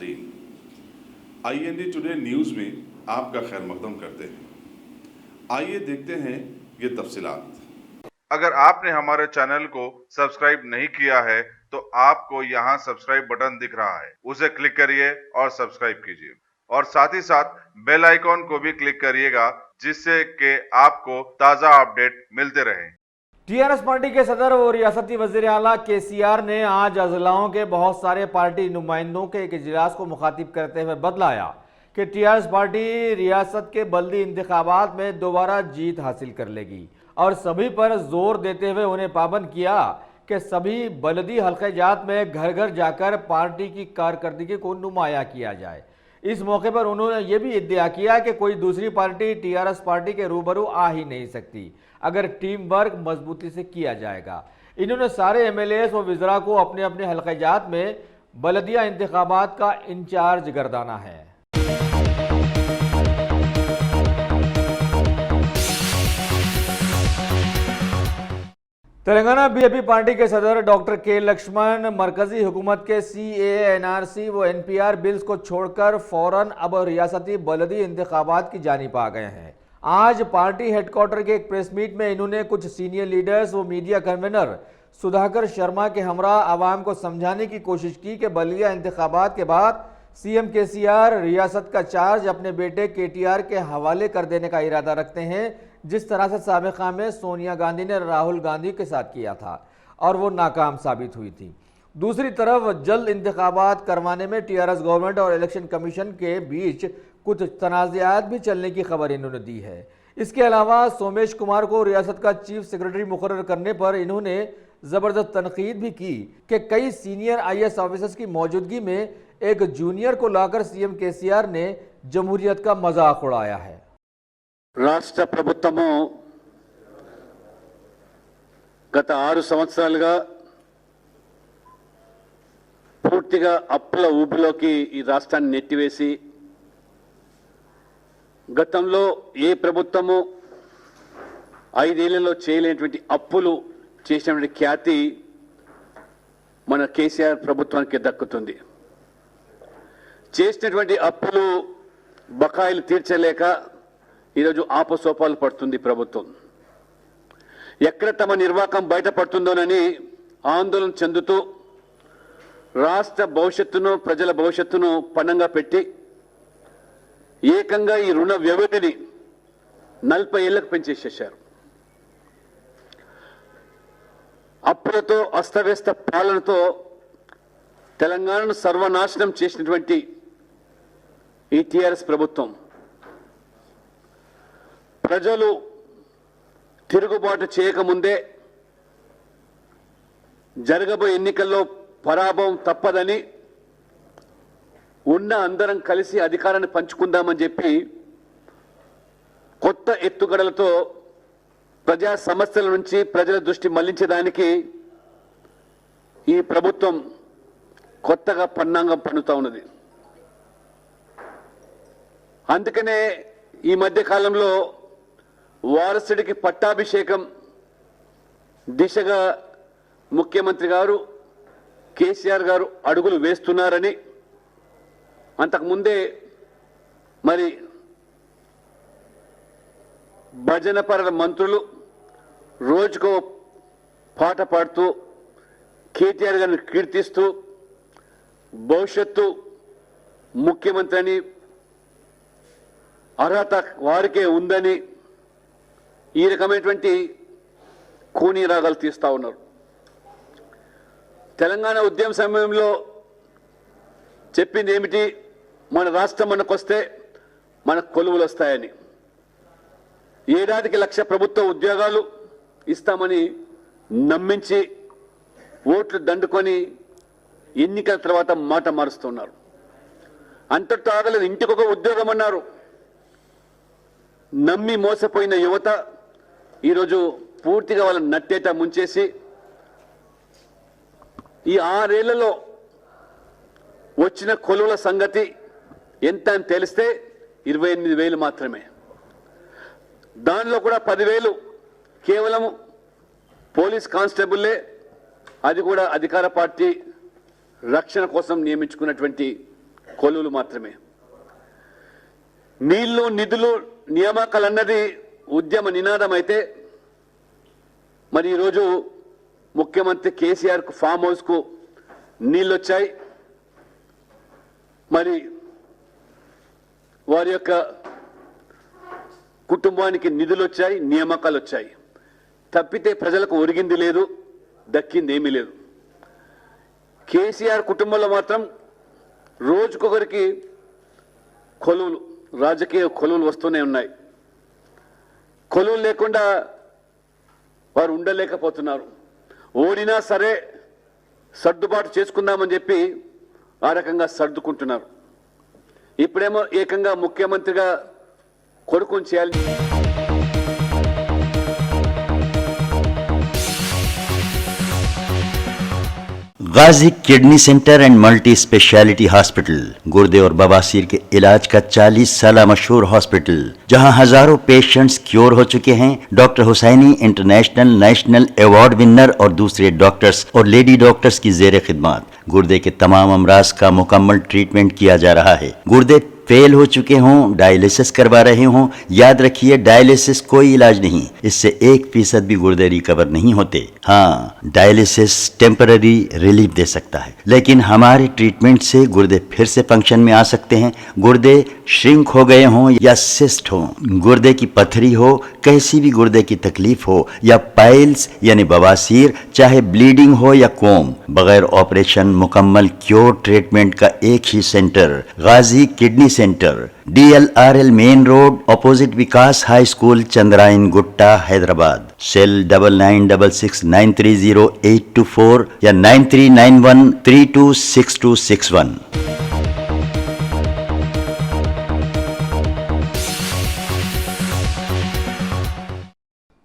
नाजरीन, IND today news में आपका खैर मकदम करते हैं। आइए देखते हैं ये तफसीलात। अगर आपने हमारे चैनल को सब्सक्राइब नहीं किया है तो आपको यहाँ सब्सक्राइब बटन दिख रहा है, उसे क्लिक करिए और सब्सक्राइब कीजिए और साथ ही साथ बेल आइकॉन को भी क्लिक करिएगा जिससे कि आपको ताज़ा अपडेट मिलते रहें। टीआरएस पार्टी के सदर और रियासती वजीर आला केसीआर ने आज अजलाओं के बहुत सारे पार्टी नुमाइंदों के एक इजलास को मुखातिब करते हुए बतलाया कि टीआरएस पार्टी रियासत के बल्दी इंतखाबात में दोबारा जीत हासिल कर लेगी और सभी पर जोर देते हुए उन्हें पाबंद किया कि सभी बल्दी हल्के जात में घर घर जाकर पार्टी की कारकर्दगी को नुमाया किया जाए। इस मौके पर उन्होंने ये भी इद्दिया किया कि कोई दूसरी पार्टी टीआरएस पार्टी के रूबरू आ ही नहीं सकती अगर टीम वर्क मजबूती से किया जाएगा। इन्होंने सारे एमएलएस और वज़रा को अपने अपने हल्के जात में बलदिया इंतखाबात का इंचार्ज गर्दाना है। तेलंगाना बीजेपी पार्टी के सदर डॉक्टर के लक्ष्मण मरकजी हुकूमत के CAA, NRC व NPR बिल्स को छोड़कर फौरन अब रियासती बलदी इंतखाबात की जानिब आ गए हैं। आज पार्टी हेडक्वार्टर के एक प्रेस मीट में इन्होंने कुछ सीनियर लीडर्स व मीडिया कन्वीनर सुधाकर शर्मा के हमरा आवाम को समझाने की कोशिश की कि बल्दिया इंतखाबात के बाद CM KCR रियासत का चार्ज अपने बेटे KTR के हवाले कर देने का इरादा रखते हैं, जिस तरह से साबिक़ा में सोनिया गांधी ने राहुल गांधी के साथ किया था और वो नाकाम साबित हुई थी। दूसरी तरफ जल्द इंतखाबात करवाने में टीआरएस गवर्नमेंट और इलेक्शन कमीशन के बीच कुछ तनाज़ात भी चलने की खबर इन्होंने दी है। इसके अलावा सोमेश कुमार को रियासत का चीफ सेक्रेटरी मुकर्रर करने पर इन्होंने ज़बरदस्त तनकीद भी की कि कई सीनियर IAS ऑफिसर्स की मौजूदगी में एक जूनियर को लाकर CM KCR ने जमहूरियत का मजाक उड़ाया है। రాష్ట్ర ప్రభుత్వము గత 6 సంవత్సరాలుగా పూర్తిగా అప్పుల ఊబిలోకి ఈ రాష్ట్రాన్ని నెట్టివేసి గతంలో ఏ ప్రభుత్వము 5 ఏళ్లలో చేయలేనటువంటి అప్పులు చేసినటువంటి ఖ్యాతి మన కేసీఆర్ ప్రభుత్వానికి దక్కుతుంది। చేసినటువంటి అప్పులు బకాయిలు తీర్చలేక ఈరోజు ఆపసోపాలు పడుతుంది ప్రభుత్వం। ఎక్కడ తమ నిర్వాకం బయటపడుతుందోనని ఆందోళన చెందుతూ రాష్ట్ర భవిష్యత్తును ప్రజల భవిష్యత్తును పణంగా పెట్టి ఏకంగా ఈ రుణ వ్యవధిని 40 ఏళ్లకు పెంచేసేశారు। అప్పులతో అస్తవ్యస్త పాలనతో తెలంగాణను సర్వనాశనం చేసినటువంటి ఈ టీఆర్ఎస్ ప్రభుత్వం ప్రజలు తిరుగుబాటు చేయకముందే జరగబోయే ఎన్నికల్లో పరాభవం తప్పదని ఉన్న అందరం కలిసి అధికారాన్ని పంచుకుందామని చెప్పి కొత్త ఎత్తుగడలతో ప్రజా సమస్యల నుంచి ప్రజల దృష్టి మళ్లించడానికి ఈ ప్రభుత్వం కొత్తగా పన్నాంగం పన్నుతా ఉన్నది। అందుకనే ఈ మధ్య కాలంలో వారసుడికి పట్టాభిషేకం దిశగా ముఖ్యమంత్రి గారు కేసీఆర్ గారు అడుగులు వేస్తున్నారని, అంతకుముందే మరి భజనపరుల మంత్రులు రోజుకో పాట పాడుతూ కేటీఆర్ గారిని కీర్తిస్తూ భవిష్యత్తు ముఖ్యమంత్రి అని అర్హత వారికే ఉందని ఈ రకమైనటువంటి కూనీ రాగాలు తీస్తూ ఉన్నారు। తెలంగాణ ఉద్యమ సమయంలో చెప్పింది ఏమిటి, మన రాష్ట్రం మనకొస్తే మనకు కొలువులు వస్తాయని, ఏడాదికి 1,00,000 ప్రభుత్వ ఉద్యోగాలు ఇస్తామని నమ్మించి ఓట్లు దండుకొని ఎన్నికల తర్వాత మాట మారుస్తున్నారు। అంతటితో ఆగలేదు, ఇంటికొక ఉద్యోగం అన్నారు। నమ్మి మోసపోయిన యువత ఈరోజు పూర్తిగా వాళ్ళని నట్టేట ముంచేసి ఈ 6 ఏళ్లలో వచ్చిన కొలువుల సంగతి ఎంత అని తెలిస్తే 28,000 మాత్రమే। దానిలో కూడా 10,000 కేవలం పోలీస్ కానిస్టేబుల్లే, అది కూడా అధికార పార్టీ రక్షణ కోసం నియమించుకున్నటువంటి కొలువులు మాత్రమే. నీళ్లు నిధులు నియామకాలు అన్నది ఉద్యమ నినాదం అయితే మరి ఈరోజు ముఖ్యమంత్రి కేసీఆర్కు ఫామ్ హౌస్కు నీళ్ళు వచ్చాయి, మరి వారి యొక్క కుటుంబానికి నిధులు వచ్చాయి, నియామకాలు వచ్చాయి. తప్పితే ప్రజలకు ఒరిగింది లేదు, దక్కింది ఏమీ లేదు. కేసీఆర్ కుటుంబంలో మాత్రం రోజుకొకరికి కొలువులు, రాజకీయ కొలువులు వస్తూనే ఉన్నాయి. కొలువులు లేకుండా వారు ఉండలేకపోతున్నారు. ఓడినా సరే సర్దుబాటు చేసుకుందామని చెప్పి ఆ రకంగా సర్దుకుంటున్నారు. ఇప్పుడేమో ఏకంగా ముఖ్యమంత్రిగా కొడుకుని చేయాలి. Ghazi kidney centre and multi speciality hospital गुर्दे और बवासीर के इलाज का 40 साल मशहूर हॉस्पिटल, जहां हजारों पेशेंट्स क्योर हो चुके हैं। Doctor Husaini international national award winner और दूसरे डॉक्टर्स और लेडी डॉक्टर्स की जेर खिदमत गुर्दे के तमाम अमराज का मुकम्मल ट्रीटमेंट किया जा रहा है। गुर्दे फेल हो चुके हों, डायलिसिस करवा रहे हों, याद रखिए डायलिसिस कोई इलाज नहीं, इससे 1% भी गुर्दे रिकवर नहीं होते। हाँ, डायलिसिस टेम्पररी रिलीफ दे सकता है, लेकिन हमारे ट्रीटमेंट से गुर्दे फिर से फंक्शन में आ सकते हैं। गुर्दे श्रिंक हो गए हों या सिस्ट हो, गुर्दे की पथरी हो, कैसी भी गुर्दे की तकलीफ हो या पाइल्स यानी बवासीर, चाहे ब्लीडिंग हो या कोम, बगैर ऑपरेशन मुकम्मल क्योर ट्रीटमेंट का एक ही centre Ghazi kidney centre, DLRL main road opposite Vikas high school, Chandrayangutta, Hyderabad. Cell 9966930824 या 9391326261।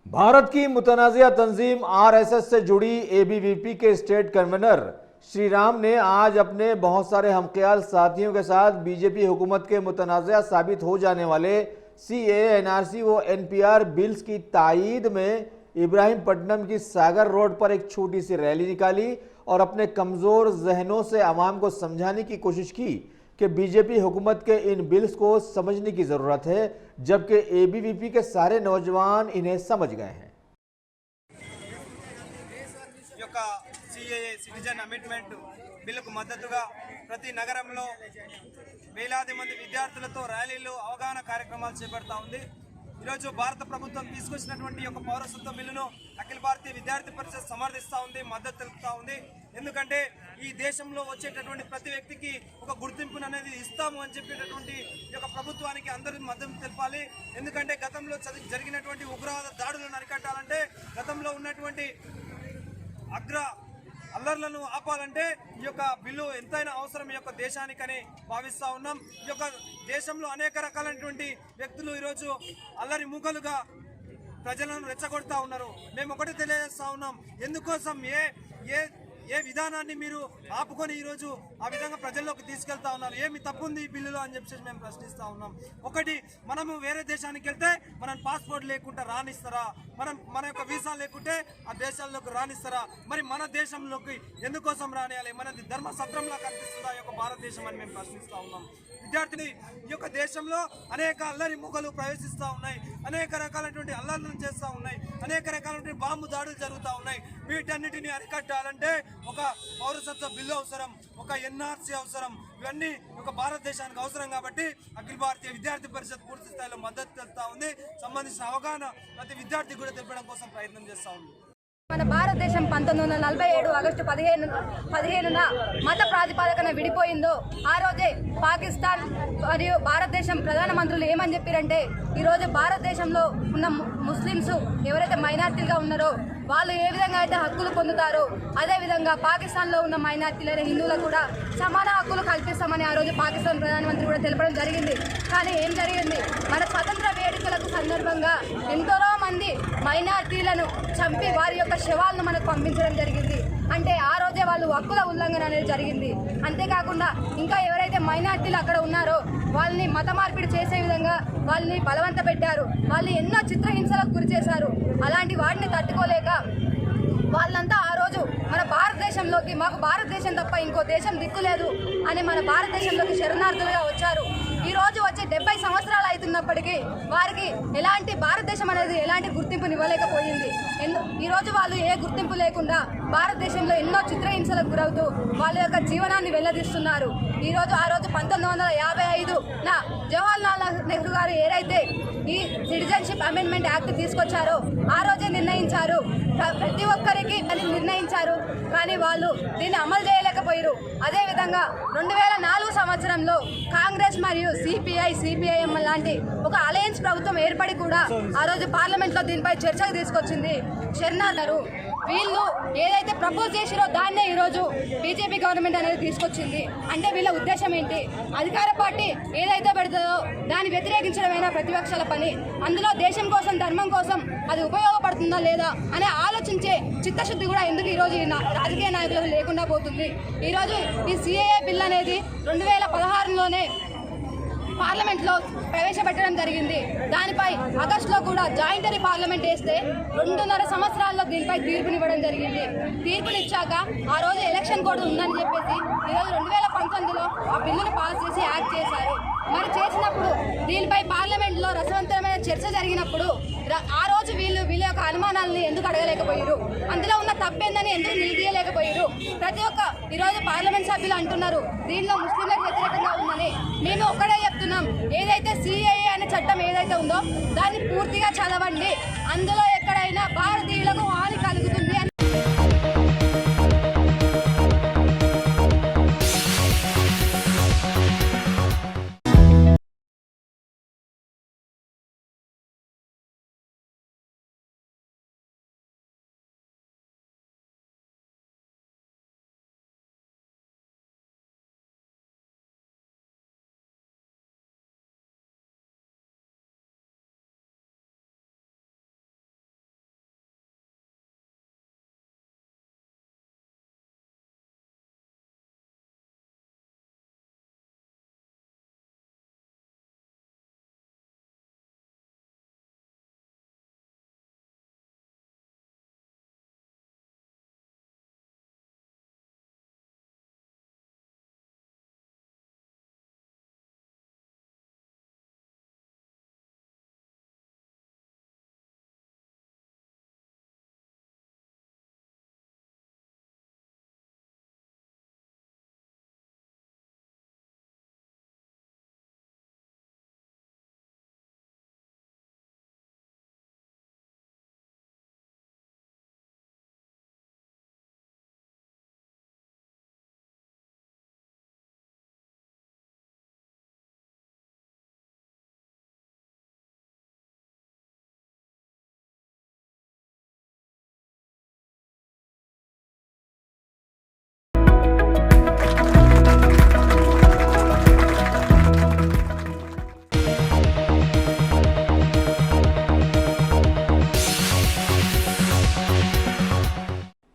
भारत की मुतनाज़िया तंजीम RSS से जुड़ी ABVP के स्टेट कन्वीनर श्री राम ने आज अपने बहुत सारे हमख्याल साथियों के साथ बीजेपी हुकूमत के मुतनाज़िया साबित हो जाने वाले CAA, NRC व NPR बिल्स की तायीद में इब्राहिमपट्टनम की सागर रोड पर एक छोटी सी रैली निकाली और अपने कमज़ोर जहनों से आवाम को समझाने की कोशिश की कि बीजेपी हुकूमत के इन बिल्स को समझने की ज़रूरत है, जबकि ABVP के सारे नौजवान इन्हें समझ गए हैं। CAA సిటిజన్ అమెండ్మెంట్ బిల్లుకు మద్దతుగా ప్రతి నగరంలో వేలాది మంది విద్యార్థులతో ర్యాలీలు, అవగాహన కార్యక్రమాలు చేపడతా ఉంది. ఈరోజు భారత ప్రభుత్వం తీసుకొచ్చినటువంటి యొక్క పౌరసత్వ బిల్లును అఖిల భారతీయ విద్యార్థి పరిషత్ సమర్థిస్తూ ఉంది, మద్దతు తెలుపుతూ ఉంది. ఎందుకంటే ఈ దేశంలో వచ్చేటటువంటి ప్రతి వ్యక్తికి ఒక గుర్తింపును అనేది ఇస్తాము అని చెప్పేటటువంటి ఈ యొక్క ప్రభుత్వానికి అందరూ మద్దతు తెలపాలి. ఎందుకంటే గతంలో జరిగినటువంటి ఉగ్రవాద దాడులను అరికట్టాలంటే, గతంలో ఉన్నటువంటి అల్లర్లను ఆపాలంటే ఈ యొక్క బిల్లు ఎంతైనా అవసరం ఈ యొక్క దేశానికని భావిస్తూ ఉన్నాం. ఈ యొక్క దేశంలో అనేక రకాలైనటువంటి వ్యక్తులు ఈరోజు అల్లరి మూకలుగా ప్రజలను రెచ్చగొడతా ఉన్నారు. మేము ఒకటి తెలియజేస్తా ఉన్నాం, ఎందుకోసం ఏ విధానాన్ని మీరు ఆపుకొని ఈరోజు ఆ విధంగా ప్రజల్లోకి తీసుకెళ్తా ఉన్నారు? ఏమి తప్పుంది ఈ బిల్లులో అని చెప్పేసి మేము ప్రశ్నిస్తూ ఉన్నాం. ఒకటి, మనము వేరే దేశానికి వెళ్తే మనం పాస్పోర్ట్ లేకుండా రానిస్తారా? మన యొక్క వీసా లేకుంటే ఆ దేశాల్లోకి రానిస్తారా? మరి మన దేశంలోకి ఎందుకోసం రానియాలి? మనది ధర్మ సత్రంలా కనిపిస్తుందా ఈ యొక్క భారతదేశం అని మేము ప్రశ్నిస్తూ ఉన్నాం. విద్యార్థిని ఈ యొక్క దేశంలో అనేక అల్లరి ముఖలు ప్రవేశిస్తూ ఉన్నాయి, అనేక రకాలైనటువంటి అల్లర్లను చేస్తూ ఉన్నాయి, అనేక రకాలైనటువంటి బాంబు దాడులు జరుగుతూ ఉన్నాయి. వీటన్నిటిని అరికట్టాలంటే ఒక పౌరసత్వ బిల్లు అవసరం, ఒక NRC అవసరం. ఇవన్నీ ఒక భారతదేశానికి అవసరం కాబట్టి అఖిల భారతీయ విద్యార్థి పరిషత్ పూర్తి స్థాయిలో మద్దతు తెలుపుతా ఉంది. సంబంధించిన అవగాహన ప్రతి విద్యార్థి కూడా తెలపడం కోసం ప్రయత్నం చేస్తూ ఉంది. మన భారతదేశం 1947 ఆగస్టు 15న మత ప్రాతిపదికన విడిపోయిందో ఆ రోజే పాకిస్తాన్ మరియు భారతదేశం ప్రధానమంత్రులు ఏమని చెప్పారంటే, ఈరోజు భారతదేశంలో ఉన్న ముస్లిమ్స్ ఎవరైతే మైనార్టీలుగా ఉన్నారో వాళ్ళు ఏ విధంగా అయితే హక్కులు పొందుతారో అదేవిధంగా పాకిస్తాన్లో ఉన్న మైనార్టీలైన హిందువులకు కూడా సమాన హక్కులు కల్పిస్తామని ఆ రోజు పాకిస్తాన్ ప్రధానమంత్రి కూడా తెలపడం జరిగింది. కానీ ఏం జరిగింది? మన స్వతంత్ర వేడుకలకు సందర్భంగా ఎంతో మంది మైనార్టీలను చంపి వారి యొక్క శవాలను మనకు పంపించడం జరిగింది. అంటే ఆ రోజే వాళ్ళు హక్కుల ఉల్లంఘన అనేది జరిగింది. అంతేకాకుండా ఇంకా ఎవరైతే మైనార్టీలు అక్కడ ఉన్నారో వాళ్ళని మత మార్పిడి చేసే విధంగా వాళ్ళని బలవంత పెట్టారు, వాళ్ళు ఎన్నో చిత్రహింసలకు గురి చేశారు. అలాంటి వాటిని తట్టుకోలేక వాళ్ళంతా ఆ రోజు మన భారతదేశ భారతదేశంలోకి, మాకు భారతదేశం తప్ప ఇంకో దేశం దిక్కులేదు అని మన భారతదేశంలోకి శరణార్థులుగా వచ్చారు. ఈ రోజు వచ్చి 70 సంవత్సరాలు అవుతున్నప్పటికీ వారికి ఎలాంటి భారతదేశం అనేది ఎలాంటి గుర్తింపుని ఇవ్వలేకపోయింది. ఈ రోజు వాళ్ళు ఏ గుర్తింపు లేకుండా భారతదేశంలో ఎన్నో చిత్రహింసలకు గురవుతూ వాళ్ళ యొక్క జీవనాన్ని వెల్లదీస్తున్నారు. ఈ రోజు ఆ రోజు 1955 జవహర్లాల్ నెహ్రూ గారు ఏదైతే ఈ సిటిజన్షిప్ అమెండ్మెంట్ యాక్ట్ తీసుకొచ్చారో ఆ రోజే నిర్ణయించారు, ప్రతి ఒక్కరికి అని నిర్ణయించారు. కానీ వాళ్ళు దీన్ని అమలు చేయలేకపోయారు. అదేవిధంగా 2004 సంవత్సరంలో కాంగ్రెస్ మరియు సిపిఐఎం లాంటి ఒక అలయన్స్ ప్రభుత్వం ఏర్పడి కూడా ఆ రోజు పార్లమెంట్లో దీనిపై చర్చకు తీసుకొచ్చింది. శరణార్థులు వీళ్ళు ఏదైతే ప్రపోజ్ చేసిరో దాన్నే ఈరోజు బీజేపీ గవర్నమెంట్ అనేది తీసుకొచ్చింది. అంటే వీళ్ళ ఉద్దేశం ఏంటి? అధికార పార్టీ ఏదైతే పెడుతుందో దాన్ని వ్యతిరేకించడమైనా ప్రతిపక్షాల పని. అందులో దేశం కోసం, ధర్మం కోసం అది ఉపయోగపడుతుందా లేదా అనే ఆలోచించే చిత్తశుద్ధి కూడా ఎందుకు ఈరోజు ఈ రాజకీయ నాయకులకు లేకుండా పోతుంది. ఈరోజు ఈ సిఏఏ బిల్ అనేది 2016లోనే పార్లమెంట్లో ప్రవేశపెట్టడం జరిగింది. దానిపై ఆగస్టులో కూడా జాయింటరీ పార్లమెంట్ వేస్తే 2.5 సంవత్సరాల్లో దీనిపై తీర్పునివ్వడం జరిగింది. తీర్పునిచ్చాక ఆ రోజు ఎలక్షన్ కోడ్ ఉందని చెప్పేసి ఈరోజు 2019లో ఆ బిల్లును పాస్ చేసి యాక్ట్ చేశారు. మరి చేసినప్పుడు దీనిపై పార్లమెంట్లో రసవంతమైన చర్చ జరిగినప్పుడు ఆ రోజు వీళ్ళ యొక్క అనుమానాలని ఎందుకు అడగలేకపోయారు? అందులో ఉన్న తప్పేందని ఎందుకు నిలదీయలేకపోయారు? ప్రతి ఒక్క ఈరోజు పార్లమెంట్ సభ్యులు అంటున్నారు దీనిలో ముస్లింలకు వ్యతిరేకంగా ఉందని. మేము ఒక్కడే చెప్తున్నాం, ఏదైతే సిఏఏ అనే చట్టం ఏదైతే ఉందో దాన్ని పూర్తిగా చదవండి. అందులో ఎక్కడైనా భారతీయులకు హాని కలుగుతుంది అని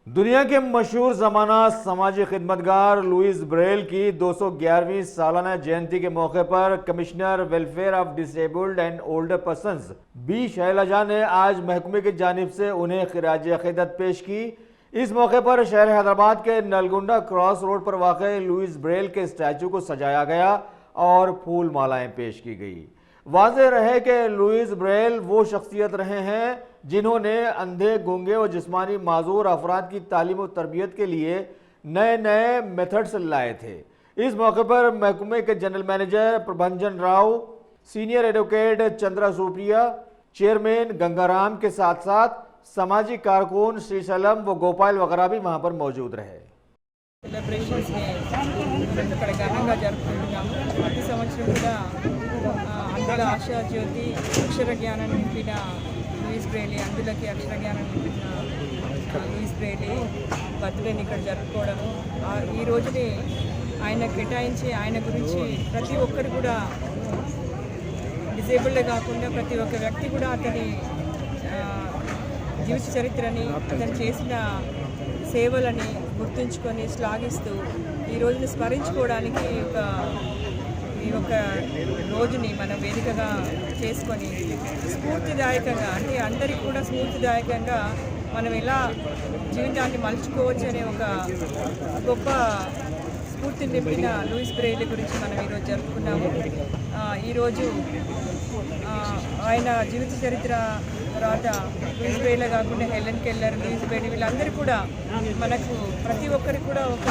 दुनिया के मशहूर ज़माना समाजी खिदमतगार लुइस ब्रेल की 211वीं सालाना जयंती के मौके पर commissioner welfare of disabled and older persons B Shailaja ने आज महकमे की जानिब से उन्हें खिराज अकीदत पेश की। इस मौके पर शहर हैदराबाद के नलगुंडा क्रॉस रोड पर वाक़ लुइस ब्रेल के स्टैचू को सजाया गया और फूल मालाएं पेश की गई। वाज़ेह रहे कि लुइस ब्रेल वो शख्सियत रहे हैं जिन्होंने अंधे, गूंगे और जिस्मानी माजूर अफराद की तालीम और तरबियत के लिए नए नए मेथड्स लाए थे। इस मौके पर महकमे के general manager Prabhanjan Rao, senior advocate Chandra Supriya, chairman Gangaram के साथ साथ समाजी कारकुन श्रीशैलम व गोपाल वगैरह भी वहाँ पर मौजूद रहे। సెలబ్రేషన్స్ని ఇక్కడ ఘనంగా జరుపుకుంటున్నాము. ప్రతి సంవత్సరం కూడా అందులో ఆశా జ్యోతి అక్షర జ్ఞానం నింపిన లూయిస్ బ్రెయిలీ, అందులోకి అక్షర జ్ఞానం నింపిన లూయిస్ బ్రెయిలీ బర్త్డేని ఇక్కడ జరుపుకోవడము, ఈ రోజుని ఆయన కేటాయించి ఆయన గురించి ప్రతి ఒక్కరు కూడా డిజేబుల్డే కాకుండా ప్రతి ఒక్క వ్యక్తి కూడా అతని జీవిత చరిత్రని, అతను చేసిన సేవలని గుర్తుంచుకొని శ్లాఘిస్తూ ఈ రోజుని స్మరించుకోవడానికి ఈ ఒక రోజుని మనం వేదికగా చేసుకొని స్ఫూర్తిదాయకంగా, అంటే అందరికీ కూడా స్ఫూర్తిదాయకంగా మనం ఎలా జీవితాన్ని మలుచుకోవచ్చు అనే ఒక గొప్ప స్ఫూర్తిని నింపిన లూయిస్ బ్రెయిలీ గురించి మనం ఈరోజు జరుపుకున్నాము. ఈరోజు ఆయన జీవిత చరిత్ర తర్వాత లూయిస్ బ్రెయిలీ కాకుండా హెలెన్ కెల్లర్, లూయిస్ బ్రెయిలీ వీళ్ళందరూ కూడా మనకు ప్రతి ఒక్కరికి కూడా ఒక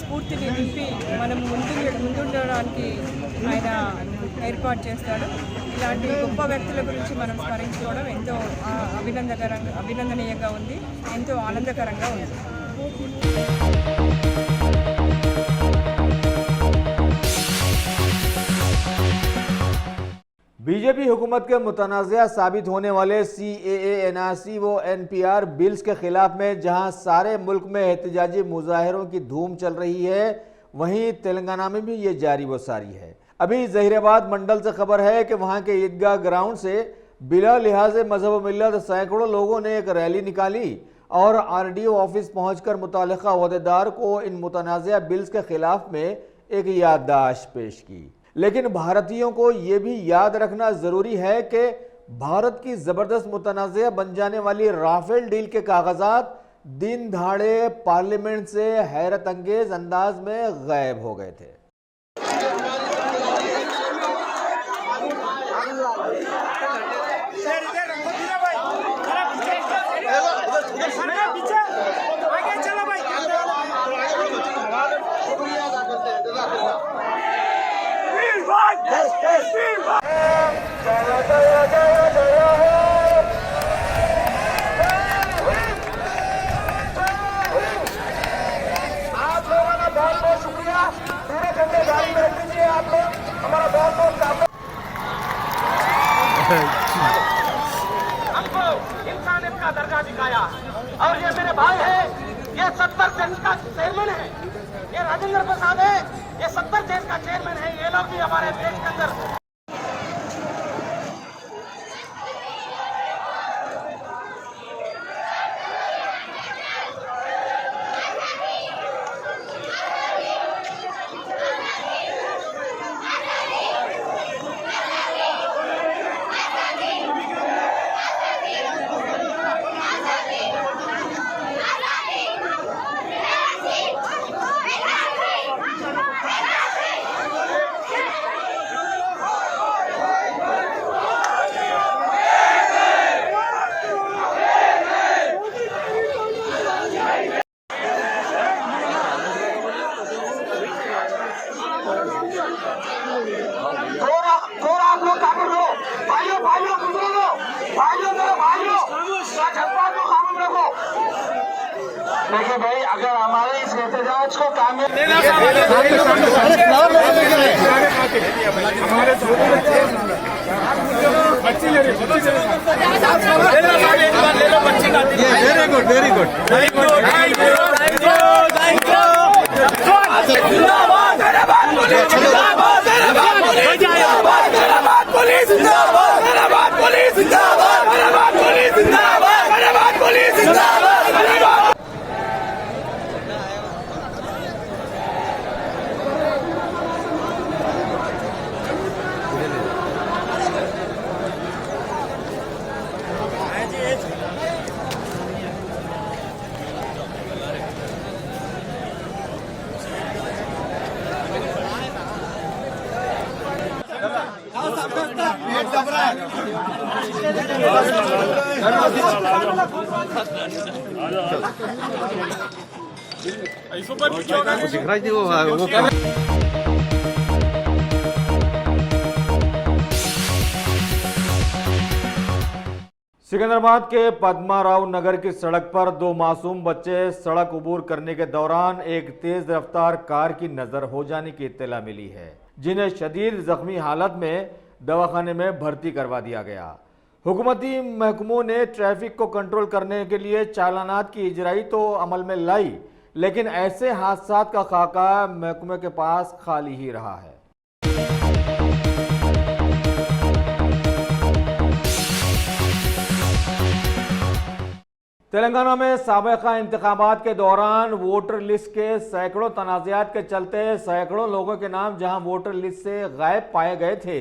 స్ఫూర్తిని నింపి మనం ముందుండడానికి ఆయన ఏర్పాటు చేస్తాడు. ఇలాంటి గొప్ప వ్యక్తుల గురించి మనం స్మరించుకోవడం ఎంతో అభినందనీయంగా ఉంది, ఎంతో ఆనందకరంగా ఉంది. बीजेपी हुकूमत के मुतनाज़ा साबित होने वाले CAA, NRC व NPR बिल्स के खिलाफ में जहां सारे मुल्क में एहतजाजी मुजाहरों की धूम चल रही है, वहीं तेलंगाना में भी ये जारी व सारी है। अभी जहीराबाद मंडल से खबर है कि वहां के ईदगाह ग्राउंड से बिला लिहाज मजहब मिल्लत सैकड़ों लोगों ने एक रैली निकाली और RDO ऑफिस पहुंचकर मुतालिका अहदेदार को इन मुतनाज़ा बिल्स के खिलाफ में एक याददाश्त पेश की। लेकिन भारतीयों को ये भी याद रखना जरूरी है कि भारत की जबरदस्त मुतनाज़ा बन जाने वाली राफेल डील के कागजात दिन दहाड़े पार्लियामेंट से हैरत अंगेज अंदाज में गायब हो गए थे। हमको इंसानियत का दर्जा दिखाया और ये मेरे भाई है, ये 70 देश का चेयरमैन है, ये राजेंद्र प्रसाद है, ये 70 देश का चेयरमैन है। ये लोग भी हमारे देश के अंदर देखिए भाई, अगर हमारे इस एहतजाज को कामयाब वेरी गुड सिकंदराबाद के पद्माराव नगर की सड़क पर दो मासूम बच्चे सड़क अबूर करने के दौरान एक तेज रफ्तार कार की नजर हो जाने की इत्तला मिली है, जिन्हें शदीद जख्मी हालत में दवाखाने में भर्ती करवा दिया गया। हुकूमती महकमों ने ट्रैफिक को कंट्रोल करने के लिए चालानात की इजराई तो अमल में लाई, लेकिन ऐसे हादसात का खाका महकमे के पास खाली ही रहा है। तेलंगाना में साबिका इंतखाबात के दौरान वोटर लिस्ट के सैकड़ों तनाज़ात के चलते सैकड़ों लोगों के नाम जहां वोटर लिस्ट से गायब पाए गए थे,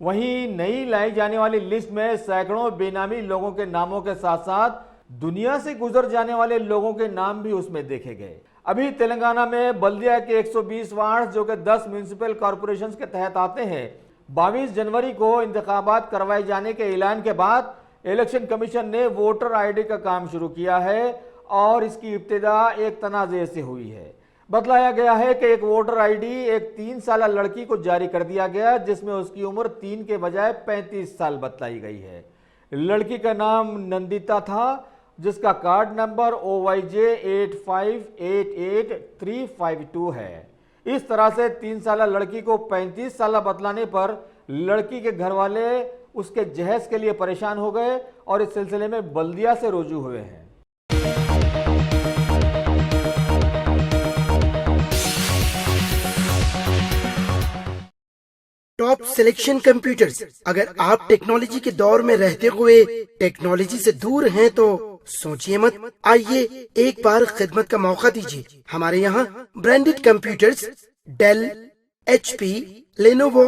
वहीं नई लाई जाने वाली लिस्ट में सैकड़ों बेनामी लोगों के नामों के साथ साथ दुनिया से गुजर जाने वाले लोगों के नाम भी उसमें देखे गए। अभी तेलंगाना में बल्दिया के 120 वार्ड जो कि 10 म्यूनिसिपल कॉरपोरेशन के तहत आते हैं, 22 जनवरी को इंतखाबात करवाए जाने के ऐलान के बाद इलेक्शन कमीशन ने वोटर आईडी का काम शुरू किया है और इसकी इब्तिदा एक तनाज़े से हुई है। बतलाया गया है कि एक वोटर आईडी एक 3 साल लड़की को जारी कर दिया गया, जिसमें उसकी उम्र 3 के बजाय 35 साल बतलाई गई है। लड़की का नाम नंदिता था, जिसका कार्ड नंबर OYJ 8588352 है। इस तरह से 3 साल लड़की को 35 साल बतलाने पर लड़की के घर वाले उसके जहेज के लिए परेशान हो गए और इस सिलसिले में बल्दिया से रुजू हुए हैं। Top selection computers. अगर आप टेक्नोलॉजी के दौर में रहते हुए टेक्नोलॉजी से दूर हैं तो सोचिए मत, आइए एक बार खिदमत का मौका दीजिए। हमारे यहाँ branded computers Dell, HP, Lenovo,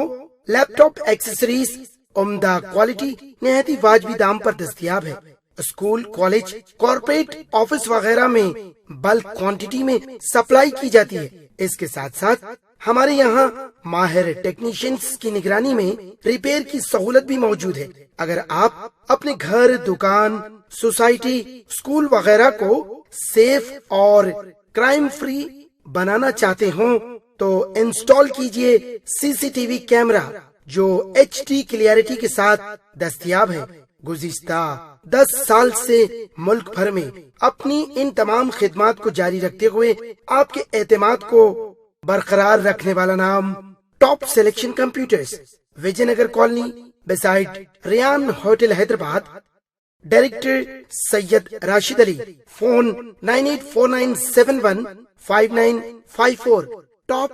laptop accessories उम्दा क्वालिटी निहायत ही वाजबी दाम पर दस्तयाब है। स्कूल, कॉलेज, कॉर्पोरेट, ऑफिस वगैरह में बल्क क्वांटिटी में सप्लाई की जाती है। इसके साथ साथ हमारे यहाँ माहिर टेक्नीशियंस की निगरानी में रिपेयर की सहूलत भी मौजूद है। अगर आप अपने घर, दुकान, सोसाइटी, स्कूल वगैरह को सेफ और क्राइम फ्री बनाना चाहते हो तो इंस्टॉल कीजिए CCTV कैमरा जो HD क्लियरिटी के साथ दस्तयाब है। गुज़िश्ता 10 साल से मुल्क भर में अपनी इन तमाम खिदमात को जारी रखते हुए आपके एतमाद को बरकरार रखने वाला नाम top selection computers, Vijayanagar colony beside Riyan hotel Hyderabad. Director Syed Rashid Ali. Phone 9849715954। Top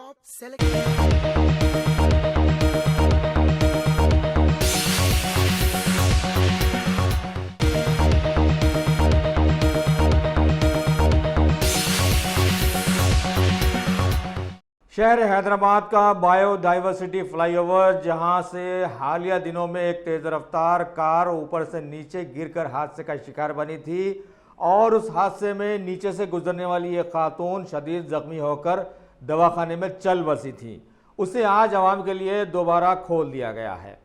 शहर हैदराबाद का बायोडाइवर्सिटी फ्लाईओवर, जहां से हालिया दिनों में एक तेज रफ्तार कार ऊपर से नीचे गिरकर हादसे का शिकार बनी थी और उस हादसे में नीचे से गुजरने वाली एक खातून शदीद जख्मी होकर दवाखाने में चल बसी थी। उसे आज आवाम के लिए दोबारा खोल दिया गया है।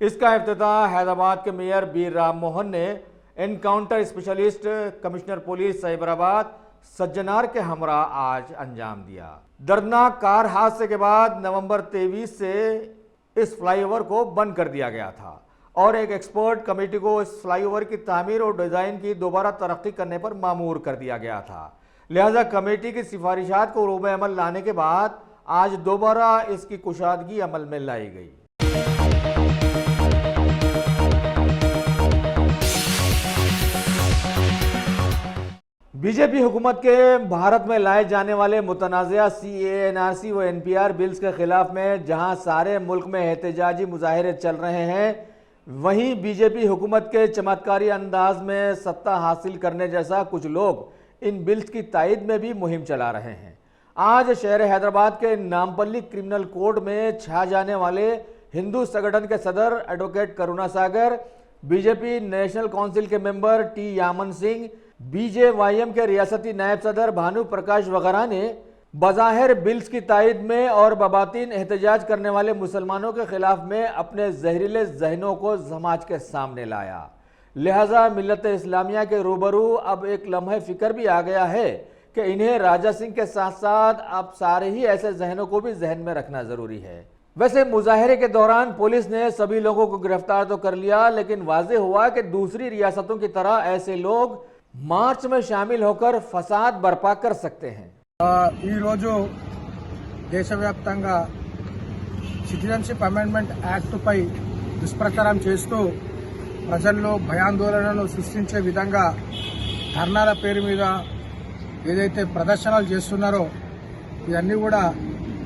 इसका इफ्तिताह हैदराबाद के मेयर बीर राम मोहन ने encounter specialist commissioner police Cyberabad Sajjanar के हमरा आज अंजाम दिया। दर्दनाक कार हादसे के बाद नवंबर 23 से इस फ्लाईओवर को बंद कर दिया गया था और एक एक्सपर्ट कमेटी को इस फ्लाईओवर की तामीर और डिज़ाइन की दोबारा तरक्की करने पर मामूर कर दिया गया था। लिहाजा कमेटी की सिफारिशात को रूब अमल लाने के बाद आज दोबारा इसकी कुशादगी अमल में लाई गई। बीजेपी हुकूमत के भारत में लाए जाने वाले मुतनाज़ा CAA, NRC व NPR बिल्स के खिलाफ में जहां सारे मुल्क में एहतजाजी मुजाहरे चल रहे हैं, वहीं बीजेपी हुकूमत के चमत्कारी अंदाज में सत्ता हासिल करने जैसा कुछ लोग इन बिल्स की तायद में भी मुहिम चला रहे हैं। आज शहर हैदराबाद के नामपल्ली क्रिमिनल कोर्ट में छा जाने वाले हिंदू संगठन के सदर एडवोकेट करुणा सागर, बीजेपी नेशनल काउंसिल के मेंबर T यामन सिंह, BJYM के रियासती नायब सदर भानु प्रकाश वगैरह ने बज़ाहिर बिल्स की तायद में और बबातीन एहतजाज करने वाले मुसलमानों के खिलाफ में अपने जहरीले जहनों को समाज के सामने लाया। लिहाजा मिल्लत इस्लामिया के रूबरू अब एक लम्हे फिक्र भी आ गया है कि इन्हें राजा सिंह के साथ साथ अब सारे ही ऐसे जहनों को भी जहन में रखना जरूरी है। वैसे मुजाहरे के दौरान पुलिस ने सभी लोगों को गिरफ्तार तो कर लिया, लेकिन वाज़ेह हुआ कि दूसरी रियासतों की तरह ऐसे लोग मार्च में शामिल होकर फसाद बर्पा कर सकते हैं। देशव्याप्తంగా సిటిజన్షిప్ అమెండ్మెంట్ యాక్ట్ పై దుష్ప్రచారం చేస్తూ ప్రజల్లో భయాందోళనను సృష్టించే విధంగా ధర్నాల పేరు మీద ఏదైతే ప్రదర్శనలు చేస్తున్నారో ఇవన్నీ కూడా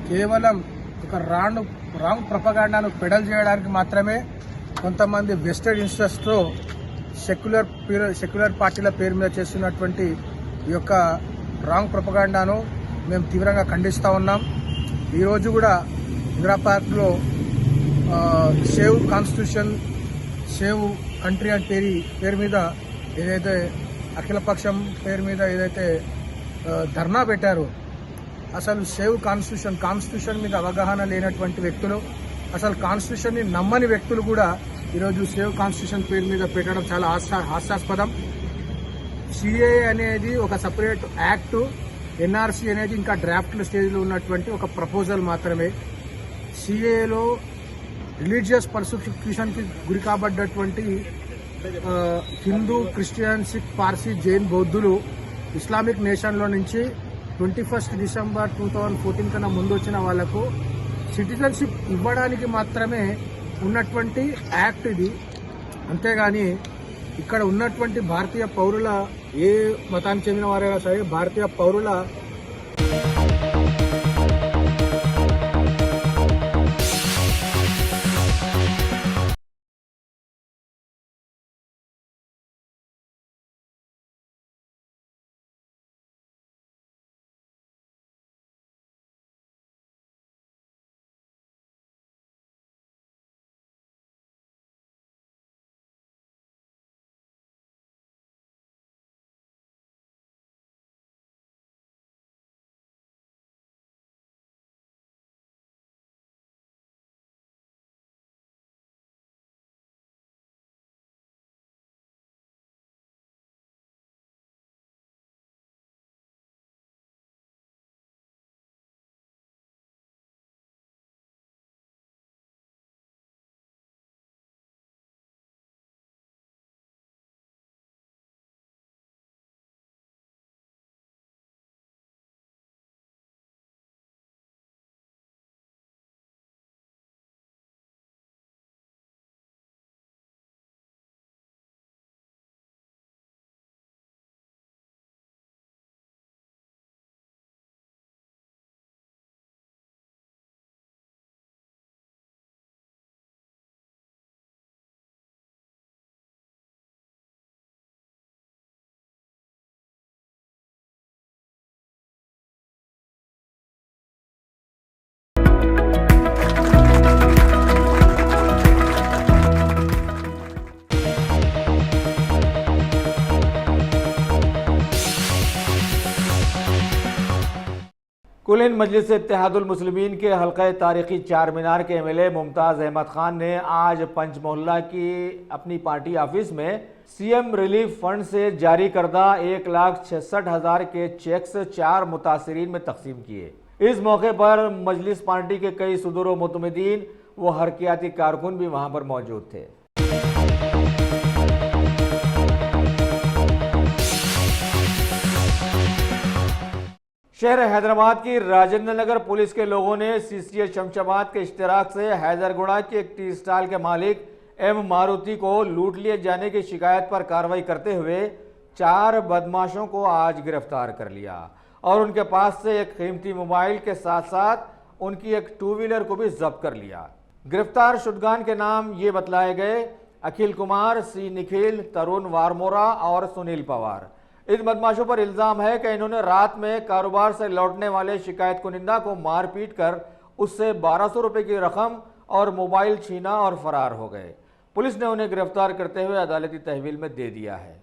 కేవలం ఒక రాంగ్ ప్రొపగాండాను పెడల్ చేయడానికి మాత్రమే కొంతమంది వెస్టెడ్ ఇంట్రెస్ట్తో సెక్యులర్ పార్టీల పేరు మీద చేస్తున్నటువంటి ఈ యొక్క రాంగ్ ప్రొపగాండాను మేము తీవ్రంగా ఖండిస్తూ ఉన్నాం। ఈరోజు కూడా ఇందిరా పార్క్లో సేవ్ కాన్స్టిట్యూషన్, సేవ్ కంట్రీ అని పేరు మీద ఏదైతే అఖిలపక్షం పేరు మీద ఏదైతే ధర్నా పెట్టారో, అసలు సేవ్ కాన్స్టిట్యూషన్ మీద అవగాహన లేనటువంటి వ్యక్తులు, అసలు కాన్స్టిట్యూషన్ని నమ్మని వ్యక్తులు కూడా ఈరోజు సేవ్ కాన్స్టిట్యూషన్ పేరు మీద పెట్టడం చాలా హాస్యాస్పదం. సిఏఏ అనేది ఒక సపరేట్ యాక్టు, ఎన్ఆర్సీ అనేది ఇంకా డ్రాఫ్ట్ స్టేజ్లో ఉన్నటువంటి ఒక ప్రపోజల్ మాత్రమే. సిఏఏలో రిలీజియస్ పర్సిక్యూషన్కి గురి కాబడ్డటువంటి హిందూ, క్రిస్టియన్, సిక్, పార్సీ, జైన్, బౌద్ధులు ఇస్లామిక్ నేషన్లో నుంచి 21 డిసెంబర్ 2014 కన్నా ముందు వచ్చిన వాళ్లకు సిటిజన్షిప్ ఇవ్వడానికి మాత్రమే ఉన్నటువంటి యాక్ట్ ఇది. అంతేగాని ఇక్కడ ఉన్నటువంటి భారతీయ పౌరుల, ఏ మతానికి చెందిన వారైనా సరే భారతీయ పౌరుల कुल मजलिस इत्तेहादुल मुस्लिमीन के हल्का तारीखी चार मीनार के एमएलए मुमताज़ अहमद खान ने आज पंचमोहल्ला की अपनी पार्टी ऑफिस में सीएम रिलीफ फंड से जारी करदा 1,66,000 के चेक्स 4 मुतासरीन में तकसीम किए। इस मौके पर मजलिस पार्टी के कई सदर व मुतमदीन व हरकियाती कारकुन भी वहां पर मौजूद थे। शहर हैदराबाद की राजेंद्र नगर पुलिस के लोगों ने सीसीए शमशाबाद के इश्तराक से हैदरगुड़ा के एक टी स्टॉल के मालिक एम मारुति को लूट लिए जाने की शिकायत पर कार्रवाई करते हुए 4 बदमाशों को आज गिरफ्तार कर लिया और उनके पास से एक कीमती मोबाइल के साथ साथ उनकी एक 2 व्हीलर को भी जब्त कर लिया। गिरफ्तार शुदगान के नाम ये बतलाए गए अखिल कुमार, सी निखिल, तरुण वारमोरा और सुनील पवार। इन बदमाशों पर इल्जाम है कि इन्होंने रात में कारोबार से लौटने वाले शिकायत कुनिंदा को मारपीट कर उससे 1200 रुपए की रकम और मोबाइल छीना और फरार हो गए। पुलिस ने उन्हें गिरफ्तार करते हुए अदालती तहवील में दे दिया है।